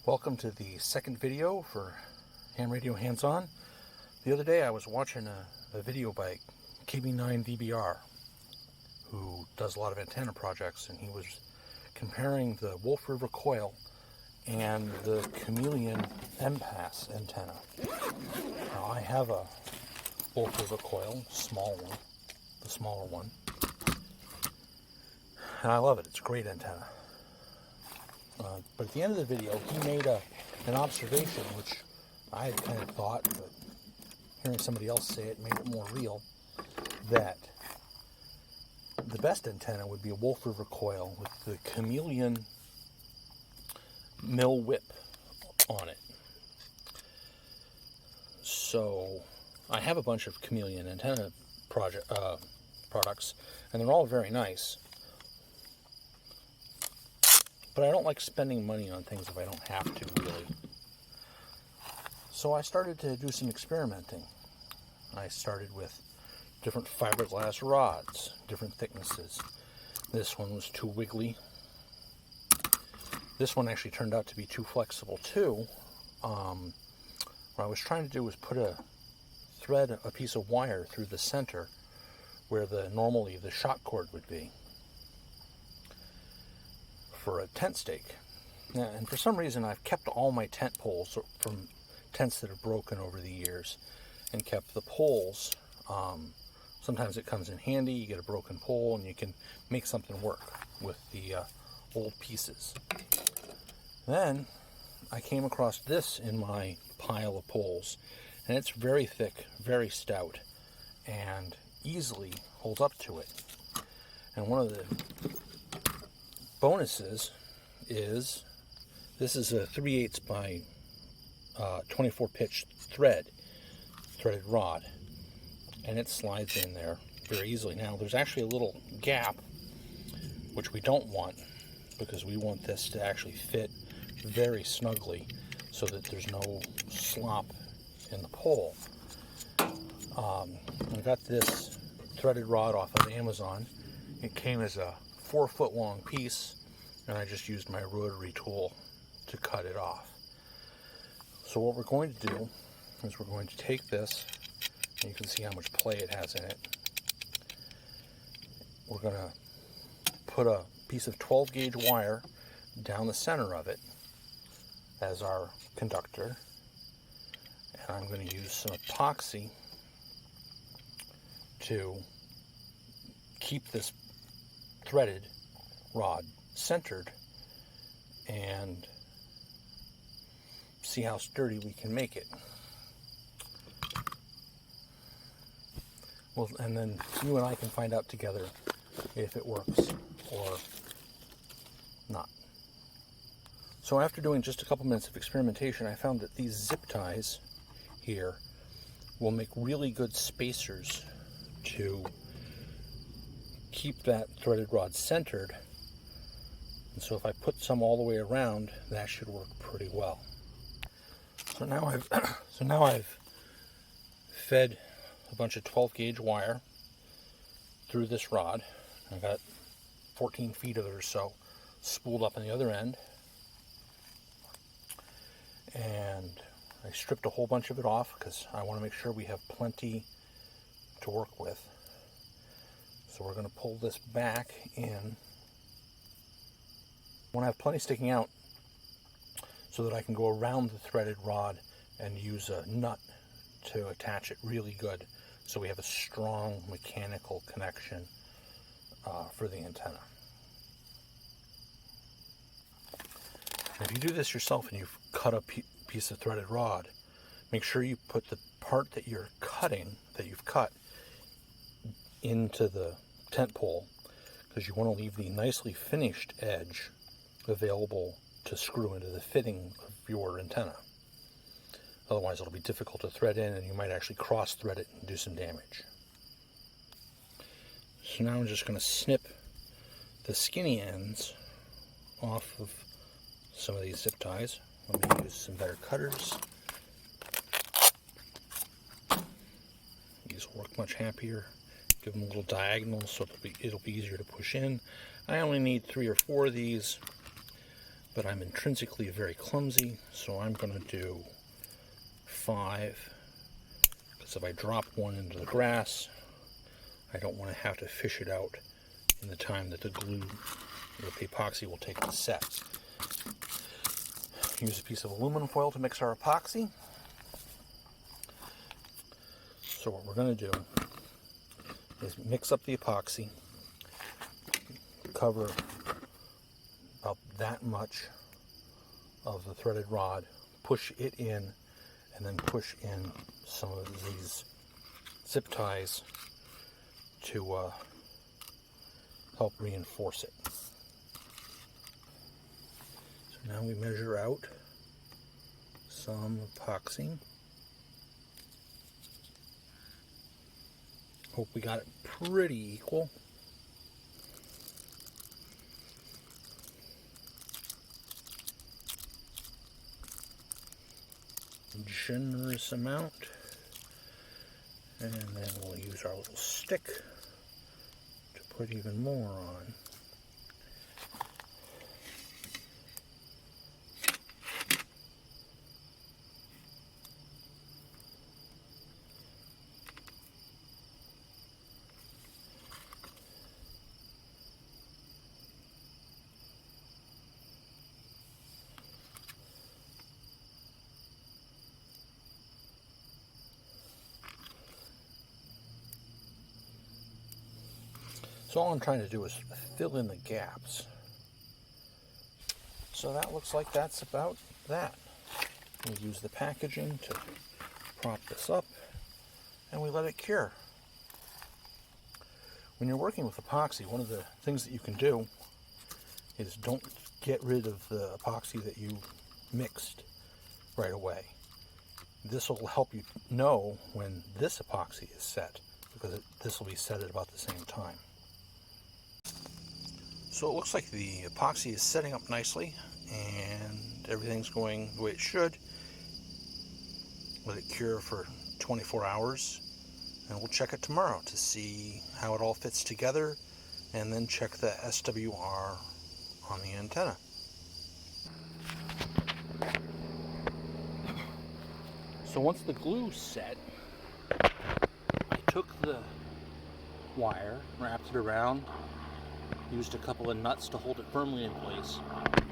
Welcome to the second video for Ham Radio Hands-On. The other day I was watching a video by KB9VBR, who does a lot of antenna projects, and he was comparing the Wolf River coil and the Chameleon M-Pass antenna. Now I have a Wolf River coil, small one, the smaller one, and I love it. It's a great antenna. But at the end of the video, he made an observation, which I had kind of thought, but hearing somebody else say it made it more real, that the best antenna would be a Wolf River coil with the Chameleon mill whip on it. So I have a bunch of Chameleon antenna products, and they're all very nice. But I don't like spending money on things if I don't have to, really. So I started to do some experimenting. I started with different fiberglass rods, different thicknesses. This one was too wiggly. This one actually turned out to be too flexible, too. What I was trying to do was put a piece of wire through the center where normally the shock cord would be, for a tent stake. And for some reason I've kept all my tent poles from tents that have broken over the years, and kept the poles. Sometimes it comes in handy. You get a broken pole and you can make something work with the old pieces. Then I came across this in my pile of poles, and it's very thick, very stout, and easily holds up to it. And one of the bonuses is this is a 3/8 by 24 pitch threaded rod, and it slides in there very easily. Now there's actually a little gap, which we don't want, because we want this to actually fit very snugly so that there's no slop in the pole. I got this threaded rod off of Amazon. It came as a 4-foot long piece, and I just used my rotary tool to cut it off. So what we're going to do is we're going to take this, and you can see how much play it has in it. We're going to put a piece of 12 gauge wire down the center of it as our conductor, and I'm going to use some epoxy to keep this threaded rod centered and see how sturdy we can make it. Well, and then you and I can find out together if it works or not. So after doing just a couple minutes of experimentation, I found that these zip ties here will make really good spacers to keep that threaded rod centered. And so if I put some all the way around, that should work pretty well. So now I've fed a bunch of 12 gauge wire through this rod. I got 14 feet of it or so spooled up on the other end, and I stripped a whole bunch of it off because I want to make sure we have plenty to work with. So we're going to pull this back in. I want to have plenty sticking out so that I can go around the threaded rod and use a nut to attach it really good, so we have a strong mechanical connection for the antenna. And if you do this yourself and you've cut a piece of threaded rod, make sure you put the part that you're cutting, that you've cut, into the tent pole, because you want to leave the nicely finished edge available to screw into the fitting of your antenna. Otherwise it'll be difficult to thread in, and you might actually cross thread it and do some damage. So now I'm just going to snip the skinny ends off of some of these zip ties. Let me use some better cutters. These will work much happier. Give them a little diagonal so it'll be easier to push in. I only need 3 or 4 of these. but I'm intrinsically very clumsy, so I'm going to do 5, because if I drop one into the grass, I don't want to have to fish it out in the time that the glue or the epoxy will take to set. Use a piece of aluminum foil to mix our epoxy. So what we're going to do is mix up the epoxy, cover about that much of the threaded rod, push it in, and then push in some of these zip ties to help reinforce it. So now we measure out some epoxy. Hope we got it pretty equal. Generous amount. And then we'll use our little stick to put even more on. So all I'm trying to do is fill in the gaps. So that looks like that's about that. We use the packaging to prop this up, and we let it cure. When you're working with epoxy, one of the things that you can do is don't get rid of the epoxy that you mixed right away. This will help you know when this epoxy is set, because this will be set at about the same time. So it looks like the epoxy is setting up nicely and everything's going the way it should. Let it cure for 24 hours and we'll check it tomorrow to see how it all fits together, and then check the SWR on the antenna. So once the glue's set, I took the wire, wrapped it around, used a couple of nuts to hold it firmly in place,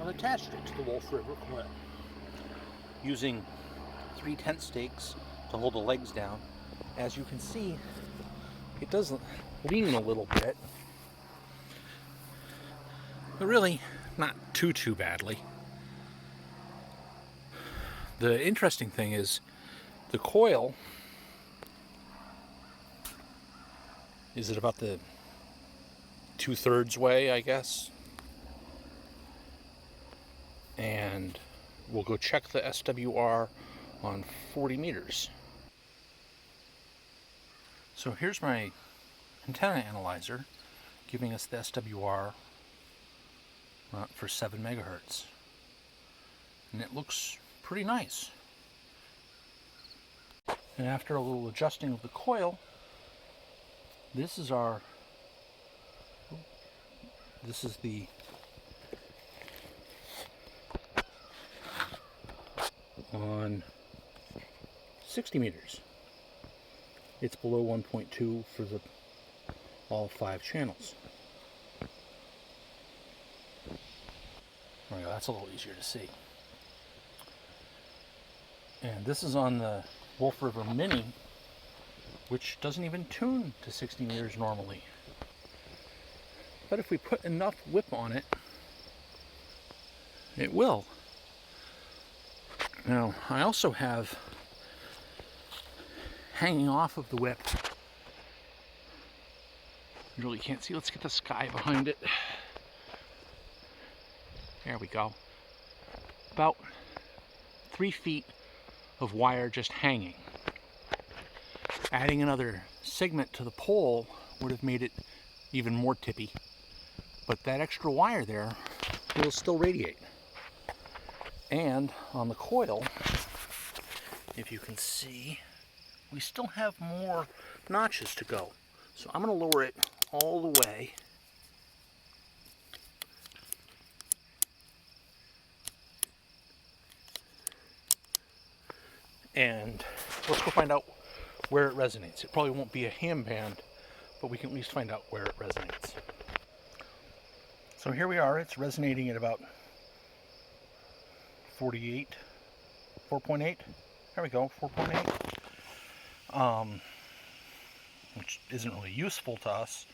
and attached it to the Wolf River coil. Using 3 tent stakes to hold the legs down. As you can see, it does lean a little bit, but really not too badly. The interesting thing is the coil is at about the 2/3 way, I guess. And we'll go check the SWR on 40 meters. So here's my antenna analyzer giving us the SWR for 7 megahertz. And it looks pretty nice. And after a little adjusting of the coil, this is the on 60 meters. It's below 1.2 for all 5 channels. There we go, that's a little easier to see. And this is on the Wolf River Mini, which doesn't even tune to 60 meters normally. But if we put enough whip on it, it will. Now, I also have, hanging off of the whip, you really can't see, let's get the sky behind it. There we go. About 3 feet of wire just hanging. Adding another segment to the pole would have made it even more tippy. But that extra wire there will still radiate. And on the coil, if you can see, we still have more notches to go. So I'm going to lower it all the way. and let's go find out where it resonates. It probably won't be a ham band, but we can at least find out where it resonates. So here we are. It's resonating at about 48, 4.8. There we go, 4.8. Which isn't really useful to us,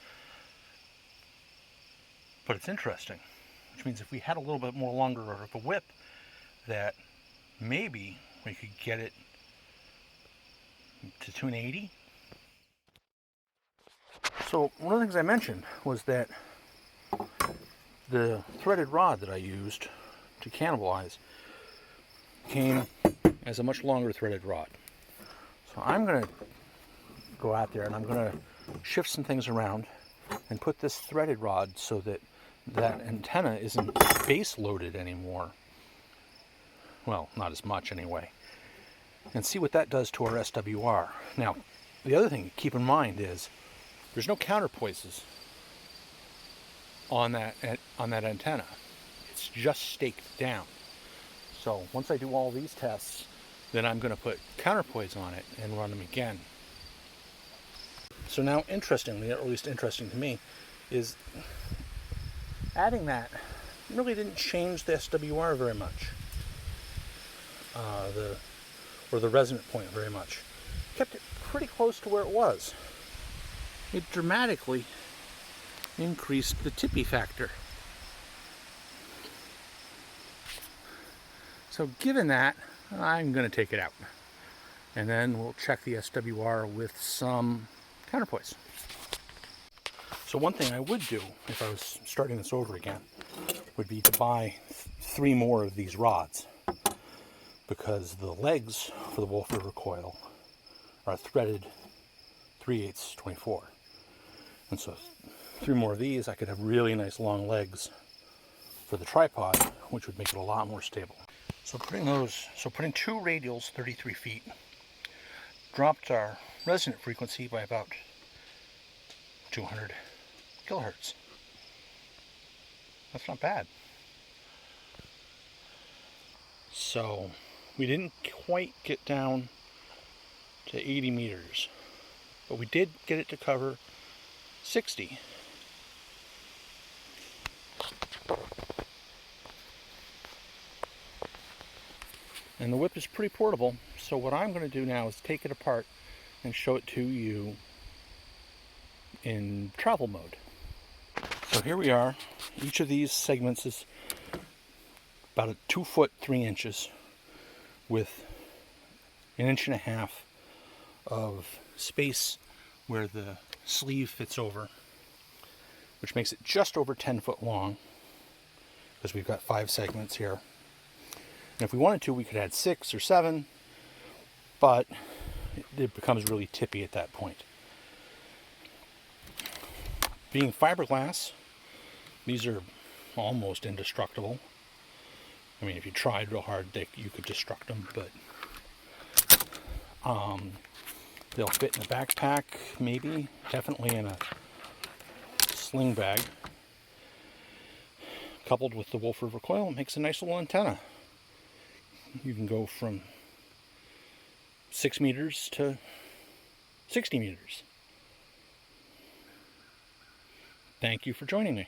but it's interesting. Which means if we had a little bit more longer of a whip, that maybe we could get it to tune 80. So one of the things I mentioned was that the threaded rod that I used to cannibalize came as a much longer threaded rod. So I'm going to go out there and I'm going to shift some things around and put this threaded rod so that that antenna isn't base loaded anymore. Well, not as much anyway. And see what that does to our SWR. Now, the other thing to keep in mind is there's no counterpoises on that antenna. It's just staked down. So once I do all these tests, then I'm going to put counterpoise on it and run them again. So now, interestingly, or at least interesting to me, is adding that really didn't change the SWR very much, or the resonant point very much. Kept it pretty close to where it was. It dramatically increased the tippy factor. So given that, I'm going to take it out. And then we'll check the SWR with some counterpoise. So one thing I would do if I was starting this over again would be to buy 3 more of these rods, because the legs for the Wolf River coil are threaded 3/8 24. And so 3 more of these, I could have really nice long legs for the tripod, which would make it a lot more stable. So putting 2 radials 33 feet dropped our resonant frequency by about 200 kilohertz. That's not bad. So we didn't quite get down to 80 meters, but we did get it to cover 60. And the whip is pretty portable, so what I'm going to do now is take it apart and show it to you in travel mode. So here we are. Each of these segments is about a 2 foot 3 inches with 1.5 inches of space where the sleeve fits over, which makes it just over 10 foot long, because we've got 5 segments here. And if we wanted to, we could add 6 or 7, but it becomes really tippy at that point. Being fiberglass, these are almost indestructible. I mean, if you tried real hard, you could destruct them, but they'll fit in a backpack, maybe, definitely in a sling bag. Coupled with the Wolf River coil, it makes a nice little antenna. You can go from 6 meters to 60 meters. Thank you for joining me.